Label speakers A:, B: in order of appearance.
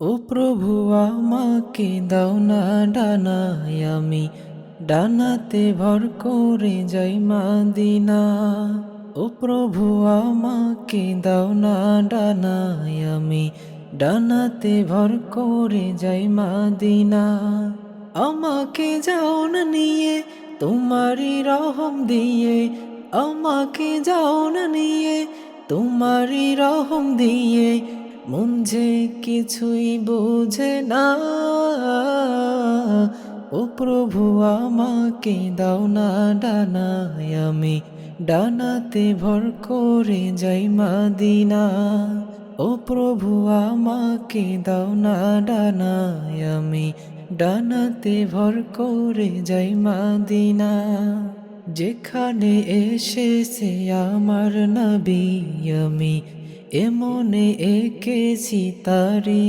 A: ও প্রভু আমাকে দাও না ডানায়, আমি ডানাতে ভর করে যাই মাদিনা। ও প্রভু আমাকে দাও না ডানায়, আমি ডানাতে ভর করে যাই মাদিনা। আমাকে যাও না নিয়ে তোমারই রহম দিয়ে, আমাকে যাও না নিয়ে তোমারই রহম দিয়ে, মন যে কিছুই বোঝে না। ও প্রভু আমাকে দাও না ডানায়, আমি ডানাতে ভর করে যাই মাদিনা। ও প্রভু আমাকে দাও না ডানায়, আমি ডানাতে ভর করে যাই মাদিনা। যেখানে এসেছে আমার নবী, আমি এমনে এঁকেছি তারি